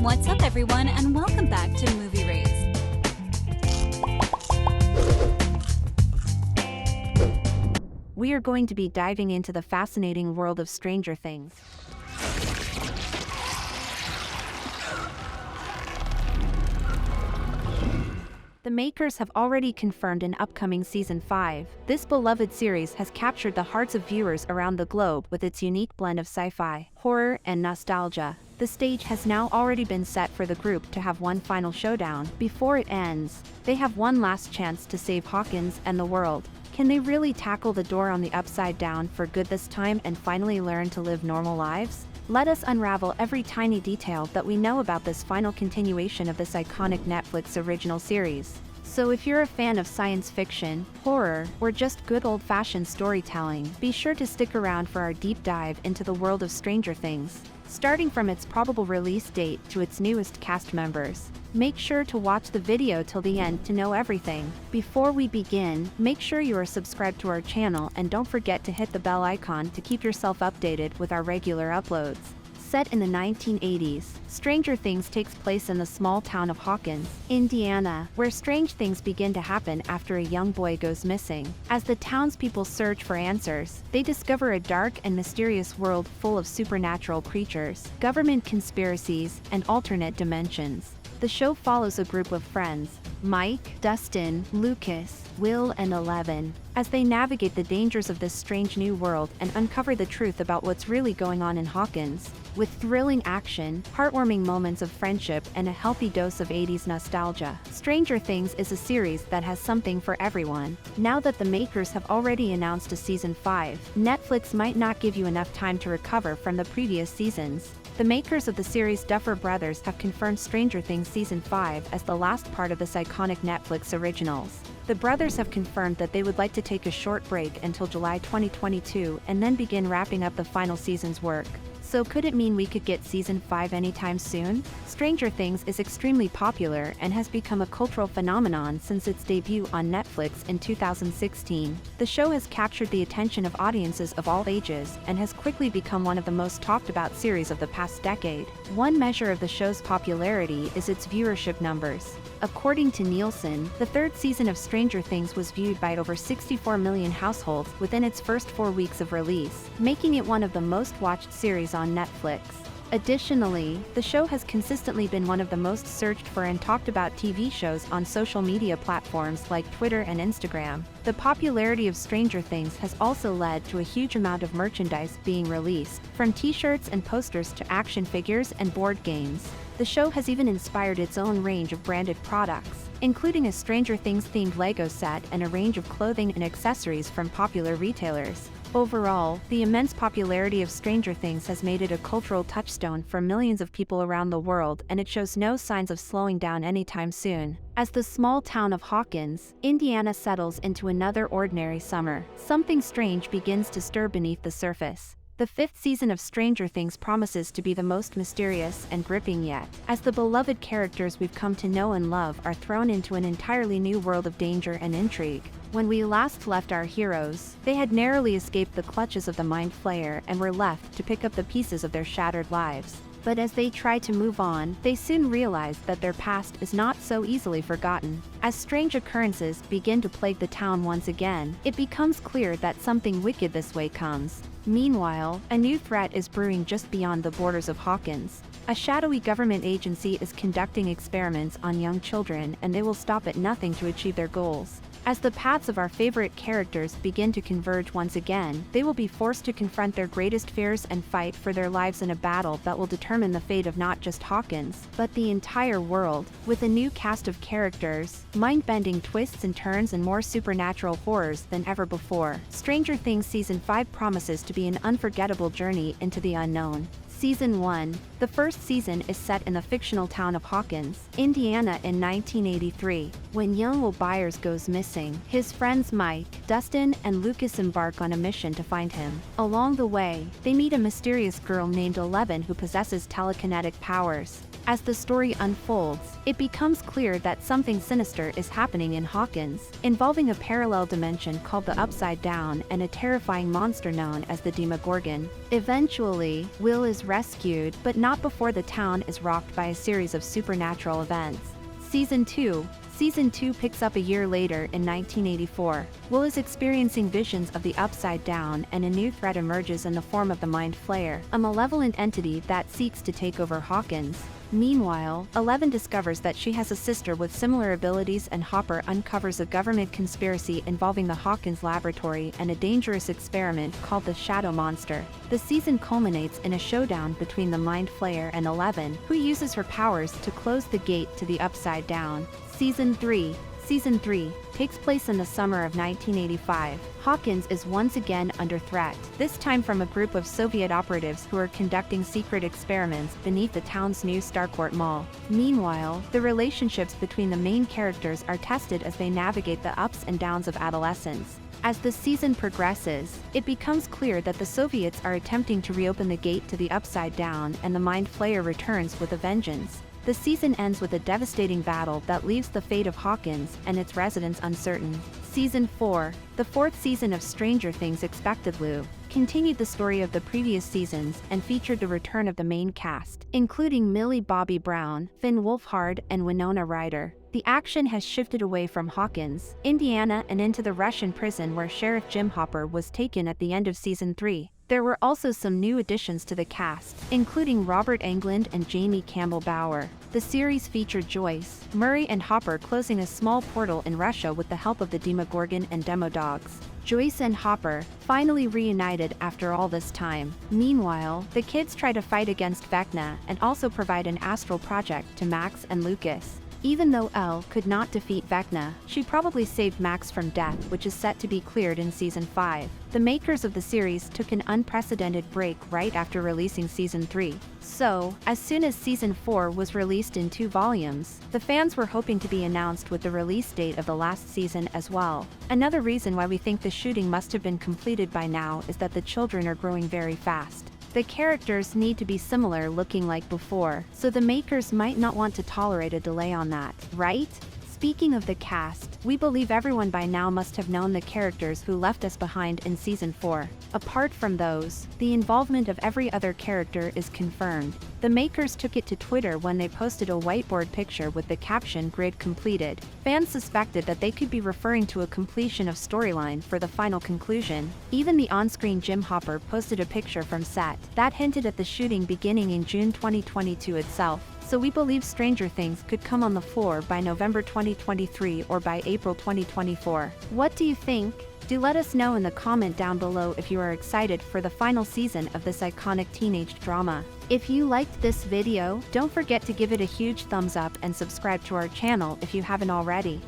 What's up, everyone, and welcome back to Movie Rays. We are going to be diving into the fascinating world of Stranger Things. The makers have already confirmed an upcoming Season 5. This beloved series has captured the hearts of viewers around the globe with its unique blend of sci-fi, horror, and nostalgia. The stage has now already been set for the group to have one final showdown. Before it ends, they have one last chance to save Hawkins and the world. Can they really tackle the door on the upside down for good this time and finally learn to live normal lives? Let us unravel every tiny detail that we know about this final continuation of this iconic Netflix original series. So if you're a fan of science fiction, horror, or just good old-fashioned storytelling, be sure to stick around for our deep dive into the world of Stranger Things. Starting from its probable release date to its newest cast members. Make sure to watch the video till the end to know everything. Before we begin, make sure you are subscribed to our channel and don't forget to hit the bell icon to keep yourself updated with our regular uploads. Set in the 1980s, Stranger Things takes place in the small town of Hawkins, Indiana, where strange things begin to happen after a young boy goes missing. As the townspeople search for answers, they discover a dark and mysterious world full of supernatural creatures, government conspiracies, and alternate dimensions. The show follows a group of friends, Mike, Dustin, Lucas, Will, and Eleven, as they navigate the dangers of this strange new world and uncover the truth about what's really going on in Hawkins. With thrilling action, heartwarming moments of friendship, and a healthy dose of 80s nostalgia, Stranger Things is a series that has something for everyone. Now that the makers have already announced a Season 5, Netflix might not give you enough time to recover from the previous seasons. The makers of the series Duffer Brothers have confirmed Stranger Things Season 5 as the last part of this iconic Netflix originals. The brothers have confirmed that they would like to take a short break until July 2022 and then begin wrapping up the final season's work. So could it mean we could get Season 5 anytime soon? Stranger Things is extremely popular and has become a cultural phenomenon since its debut on Netflix in 2016. The show has captured the attention of audiences of all ages and has quickly become one of the most talked about series of the past decade. One measure of the show's popularity is its viewership numbers. According to Nielsen, the third season of Stranger Things was viewed by over 64 million households within its first 4 weeks of release, making it one of the most watched series on Netflix. Additionally, the show has consistently been one of the most searched for and talked about TV shows on social media platforms like Twitter and Instagram. The popularity of Stranger Things has also led to a huge amount of merchandise being released, from t-shirts and posters to action figures and board games. The show has even inspired its own range of branded products, including a Stranger Things-themed Lego set and a range of clothing and accessories from popular retailers. Overall, the immense popularity of Stranger Things has made it a cultural touchstone for millions of people around the world, and it shows no signs of slowing down anytime soon. As the small town of Hawkins, Indiana settles into another ordinary summer, something strange begins to stir beneath the surface. The fifth season of Stranger Things promises to be the most mysterious and gripping yet, as the beloved characters we've come to know and love are thrown into an entirely new world of danger and intrigue. When we last left our heroes, they had narrowly escaped the clutches of the Mind Flayer and were left to pick up the pieces of their shattered lives. But as they try to move on, they soon realize that their past is not so easily forgotten. As strange occurrences begin to plague the town once again, it becomes clear that something wicked this way comes. Meanwhile, a new threat is brewing just beyond the borders of Hawkins. A shadowy government agency is conducting experiments on young children, and they will stop at nothing to achieve their goals. As the paths of our favorite characters begin to converge once again, they will be forced to confront their greatest fears and fight for their lives in a battle that will determine the fate of not just Hawkins, but the entire world. With a new cast of characters, mind-bending twists and turns, and more supernatural horrors than ever before, Stranger Things Season 5 promises to be an unforgettable journey into the unknown. Season 1. The first season is set in the fictional town of Hawkins, Indiana in 1983. When young Will Byers goes missing, his friends Mike, Dustin, and Lucas embark on a mission to find him. Along the way, they meet a mysterious girl named Eleven who possesses telekinetic powers. As the story unfolds, it becomes clear that something sinister is happening in Hawkins, involving a parallel dimension called the Upside Down and a terrifying monster known as the Demogorgon. Eventually, Will is rescued, but not before the town is rocked by a series of supernatural events. Season 2 picks up a year later in 1984. Will is experiencing visions of the Upside Down, and a new threat emerges in the form of the Mind Flayer, a malevolent entity that seeks to take over Hawkins. Meanwhile, Eleven discovers that she has a sister with similar abilities, and Hopper uncovers a government conspiracy involving the Hawkins laboratory and a dangerous experiment called the Shadow Monster. The season culminates in a showdown between the Mind Flayer and Eleven, who uses her powers to close the gate to the Upside Down. Season 3 takes place in the summer of 1985. Hawkins is once again under threat, this time from a group of Soviet operatives who are conducting secret experiments beneath the town's new Starcourt Mall. Meanwhile, the relationships between the main characters are tested as they navigate the ups and downs of adolescence. As the season progresses, it becomes clear that the Soviets are attempting to reopen the gate to the Upside Down, and the Mind Flayer returns with a vengeance. The season ends with a devastating battle that leaves the fate of Hawkins and its residents uncertain. Season 4, the fourth season of Stranger Things Expected continued the story of the previous seasons and featured the return of the main cast, including Millie Bobby Brown, Finn Wolfhard, and Winona Ryder. The action has shifted away from Hawkins, Indiana, and into the Russian prison where Sheriff Jim Hopper was taken at the end of Season 3. There were also some new additions to the cast, including Robert Englund and Jamie Campbell Bower. The series featured Joyce, Murray, and Hopper closing a small portal in Russia with the help of the Demogorgon and Demodogs. Joyce and Hopper, finally reunited after all this time. Meanwhile, the kids try to fight against Vecna and also provide an astral project to Max and Lucas. Even though Elle could not defeat Vecna, she probably saved Max from death, which is set to be cleared in Season 5. The makers of the series took an unprecedented break right after releasing Season 3. So, as soon as Season 4 was released in 2 volumes, the fans were hoping to be announced with the release date of the last season as well. Another reason why we think the shooting must have been completed by now is that the children are growing very fast. The characters need to be similar looking like before, so the makers might not want to tolerate a delay on that, right? Speaking of the cast, we believe everyone by now must have known the characters who left us behind in Season 4. Apart from those, the involvement of every other character is confirmed. The makers took it to Twitter when they posted a whiteboard picture with the caption "Grid completed." Fans suspected that they could be referring to a completion of storyline for the final conclusion. Even the on-screen Jim Hopper posted a picture from set that hinted at the shooting beginning in June 2022 itself. So we believe Stranger Things could come on the floor by November 2023 or by April 2024. What do you think? Do let us know in the comment down below if you are excited for the final season of this iconic teenage drama. If you liked this video, don't forget to give it a huge thumbs up and subscribe to our channel if you haven't already.